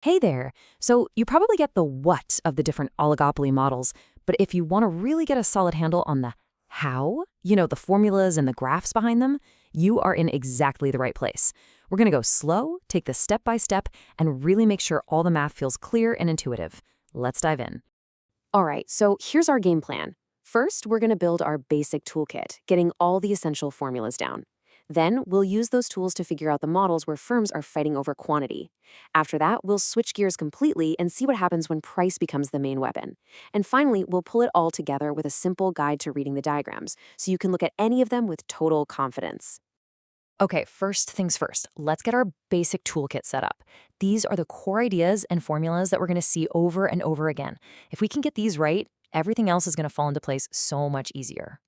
Hey there. So you probably get the what of the different oligopoly models, but if you want to really get a solid handle on the how, the formulas and the graphs behind them, you are in exactly the right place. We're going to go slow, take this step by step, and really make sure all the math feels clear and intuitive. Let's dive in. All right, so here's our game plan. First, we're going to build our basic toolkit, getting all the essential formulas down. Then, we'll use those tools to figure out the models where firms are fighting over quantity. After that, we'll switch gears completely and see what happens when price becomes the main weapon. And finally, we'll pull it all together with a simple guide to reading the diagrams, so you can look at any of them with total confidence. Okay, first things first, let's get our basic toolkit set up. These are the core ideas and formulas that we're going to see over and over again. If we can get these right, everything else is going to fall into place so much easier.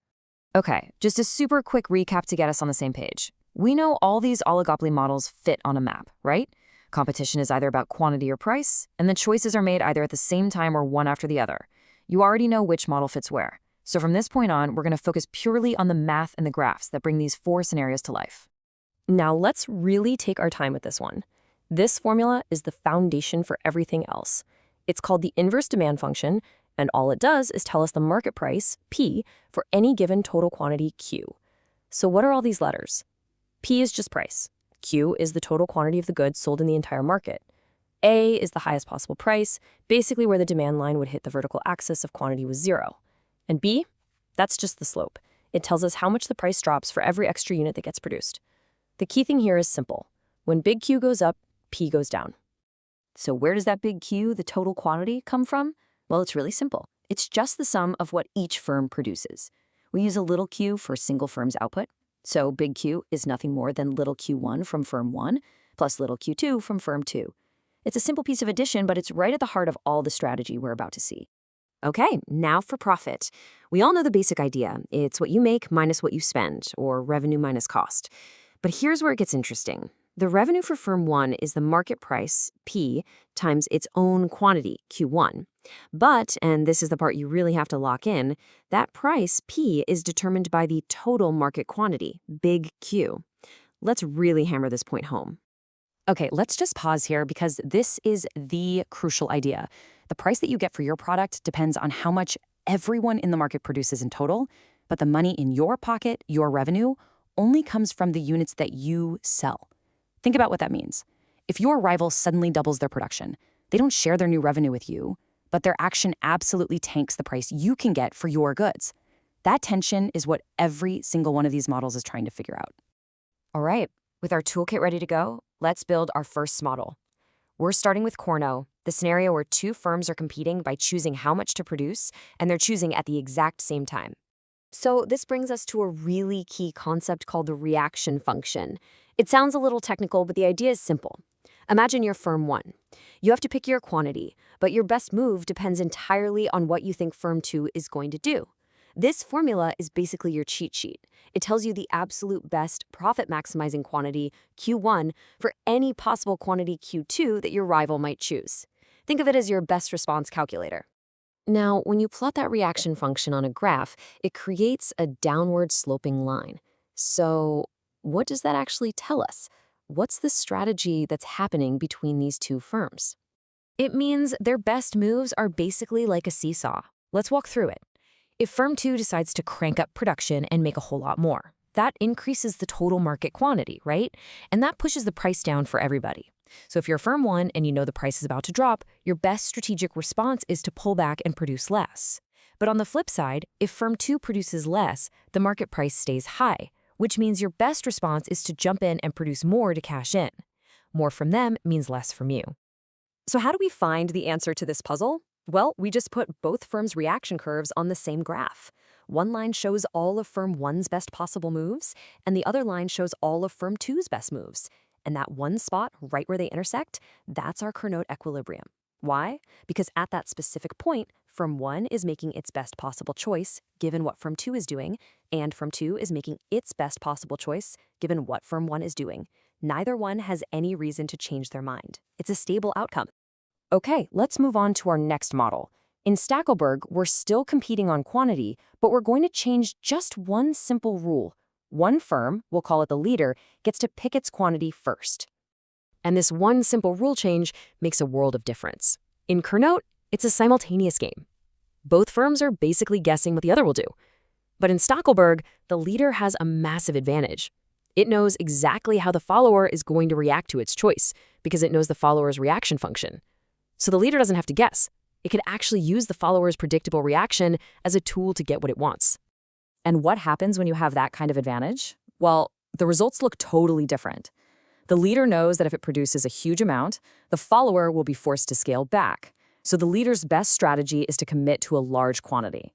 Okay, just a super quick recap to get us on the same page. We know all these oligopoly models fit on a map, right? Competition is either about quantity or price, and the choices are made either at the same time or one after the other. You already know which model fits where. So from this point on, we're going to focus purely on the math and the graphs that bring these four scenarios to life. Now, let's really take our time with this one. This formula is the foundation for everything else. It's called the inverse demand function, and all it does is tell us the market price, P, for any given total quantity, Q. So what are all these letters? P is just price. Q is the total quantity of the goods sold in the entire market. A is the highest possible price, basically where the demand line would hit the vertical axis if quantity was 0. And B, that's just the slope. It tells us how much the price drops for every extra unit that gets produced. The key thing here is simple. When big Q goes up, P goes down. So where does that big Q, the total quantity, come from? Well, it's really simple. It's just the sum of what each firm produces. We use a little q for single firm's output. So big Q is nothing more than little q1 from firm 1 plus little q2 from firm 2. It's a simple piece of addition, but it's right at the heart of all the strategy we're about to see. Okay, now for profit. We all know the basic idea. It's what you make minus what you spend, or revenue minus cost. But here's where it gets interesting. The revenue for firm 1 is the market price, P, times its own quantity, Q1. But, and this is the part you really have to lock in, that price, P, is determined by the total market quantity, big Q. Let's really hammer this point home. Okay, let's just pause here because this is the crucial idea. The price that you get for your product depends on how much everyone in the market produces in total, but the money in your pocket, your revenue, only comes from the units that you sell. Think about what that means. If your rival suddenly doubles their production, they don't share their new revenue with you, but their action absolutely tanks the price you can get for your goods. That tension is what every single one of these models is trying to figure out. All right, with our toolkit ready to go, let's build our first model. We're starting with Corno, the scenario where two firms are competing by choosing how much to produce, and they're choosing at the exact same time. So this brings us to a really key concept called the reaction function. It sounds a little technical, but the idea is simple. Imagine you're firm 1. You have to pick your quantity, but your best move depends entirely on what you think firm 2 is going to do. This formula is basically your cheat sheet. It tells you the absolute best profit-maximizing quantity, Q1, for any possible quantity Q2 that your rival might choose. Think of it as your best response calculator. Now, when you plot that reaction function on a graph, it creates a downward sloping line. So, what does that actually tell us? What's the strategy that's happening between these two firms? It means their best moves are basically like a seesaw. Let's walk through it. If firm 2 decides to crank up production and make a whole lot more, that increases the total market quantity, right? And that pushes the price down for everybody. So if you're firm 1 and you know the price is about to drop, your best strategic response is to pull back and produce less. But on the flip side, if firm 2 produces less, the market price stays high, which means your best response is to jump in and produce more to cash in. More from them means less from you. So how do we find the answer to this puzzle? Well, we just put both firms' reaction curves on the same graph. One line shows all of firm 1's best possible moves, and the other line shows all of firm 2's best moves. And that one spot right where they intersect, that's our Carnot equilibrium. Why? Because at that specific point, firm 1 is making its best possible choice, given what firm 2 is doing, and firm 2 is making its best possible choice, given what firm 1 is doing. Neither one has any reason to change their mind. It's a stable outcome. Okay, let's move on to our next model. In Stackelberg, we're still competing on quantity, but we're going to change just one simple rule. One firm, we'll call it the leader, gets to pick its quantity first. And this one simple rule change makes a world of difference. In Kernote, it's a simultaneous game. Both firms are basically guessing what the other will do. But in Stackelberg, the leader has a massive advantage. It knows exactly how the follower is going to react to its choice because it knows the follower's reaction function. So the leader doesn't have to guess. It can actually use the follower's predictable reaction as a tool to get what it wants. And what happens when you have that kind of advantage? Well, the results look totally different. The leader knows that if it produces a huge amount, the follower will be forced to scale back. So the leader's best strategy is to commit to a large quantity.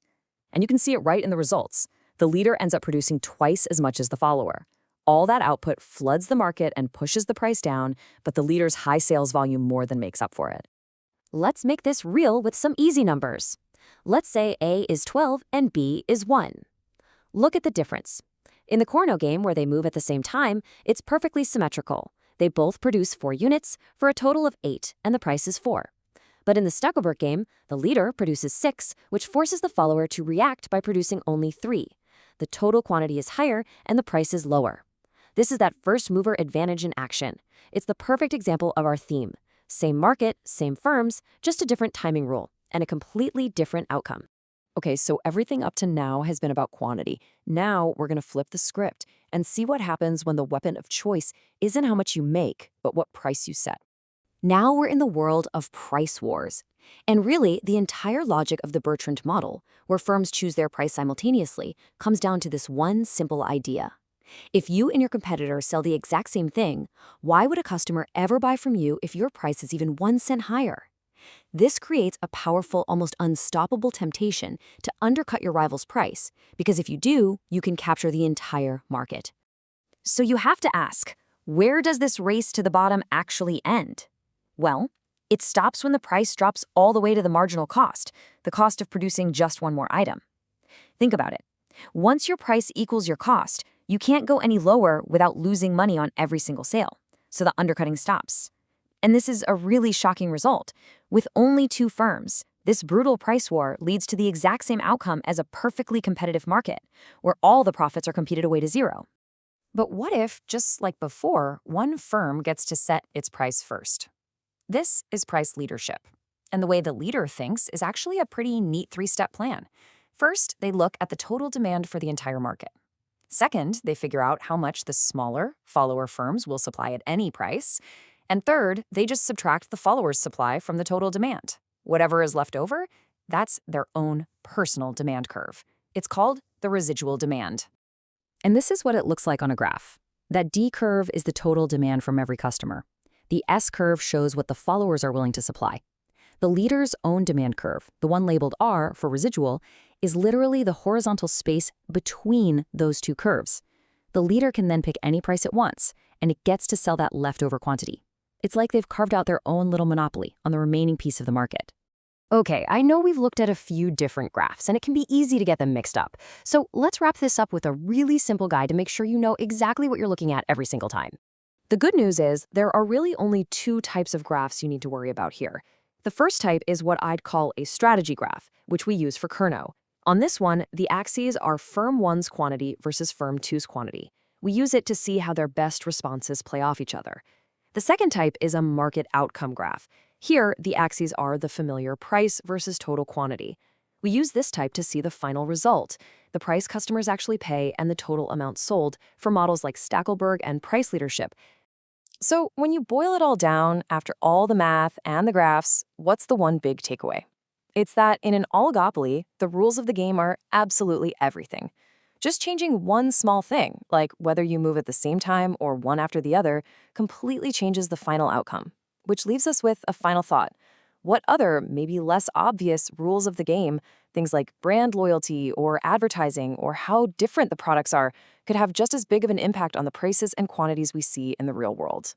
And you can see it right in the results. The leader ends up producing twice as much as the follower. All that output floods the market and pushes the price down, but the leader's high sales volume more than makes up for it. Let's make this real with some easy numbers. Let's say A is 12 and B is 1. Look at the difference. In the Corno game, where they move at the same time, it's perfectly symmetrical. They both produce 4 units for a total of 8, and the price is 4. But in the Stackelberg game, the leader produces 6, which forces the follower to react by producing only 3. The total quantity is higher, and the price is lower. This is that first mover advantage in action. It's the perfect example of our theme. Same market, same firms, just a different timing rule, and a completely different outcome. Okay, so everything up to now has been about quantity. Now we're going to flip the script and see what happens when the weapon of choice isn't how much you make, but what price you set. Now we're in the world of price wars. And really, the entire logic of the Bertrand model, where firms choose their price simultaneously, comes down to this one simple idea. If you and your competitor sell the exact same thing, why would a customer ever buy from you if your price is even 1 cent higher? This creates a powerful, almost unstoppable temptation to undercut your rival's price, because if you do, you can capture the entire market. So you have to ask, where does this race to the bottom actually end? Well, it stops when the price drops all the way to the marginal cost, the cost of producing just one more item. Think about it. Once your price equals your cost, you can't go any lower without losing money on every single sale, so the undercutting stops. And this is a really shocking result. With only 2 firms, this brutal price war leads to the exact same outcome as a perfectly competitive market, where all the profits are competed away to zero. But what if, just like before, one firm gets to set its price first? This is price leadership. And the way the leader thinks is actually a pretty neat 3-step plan. First, they look at the total demand for the entire market. Second, they figure out how much the smaller follower firms will supply at any price. And third, they just subtract the followers' supply from the total demand. Whatever is left over, that's their own personal demand curve. It's called the residual demand. And this is what it looks like on a graph. That D curve is the total demand from every customer. The S curve shows what the followers are willing to supply. The leader's own demand curve, the one labeled R for residual, is literally the horizontal space between those 2 curves. The leader can then pick any price it wants, and it gets to sell that leftover quantity. It's like they've carved out their own little monopoly on the remaining piece of the market. Okay, I know we've looked at a few different graphs, and it can be easy to get them mixed up. So let's wrap this up with a really simple guide to make sure you know exactly what you're looking at every single time. The good news is there are really only 2 types of graphs you need to worry about here. The first type is what I'd call a strategy graph, which we use for Kerno. On this one, the axes are firm 1's quantity versus firm 2's quantity. We use it to see how their best responses play off each other. The second type is a market outcome graph. Here, the axes are the familiar price versus total quantity. We use this type to see the final result, the price customers actually pay and the total amount sold for models like Stackelberg and price leadership. So when you boil it all down, after all the math and the graphs, what's the one big takeaway? It's that in an oligopoly, the rules of the game are absolutely everything. Just changing one small thing, like whether you move at the same time or one after the other, completely changes the final outcome. Which leaves us with a final thought. What other, maybe less obvious rules of the game, things like brand loyalty or advertising or how different the products are, could have just as big of an impact on the prices and quantities we see in the real world?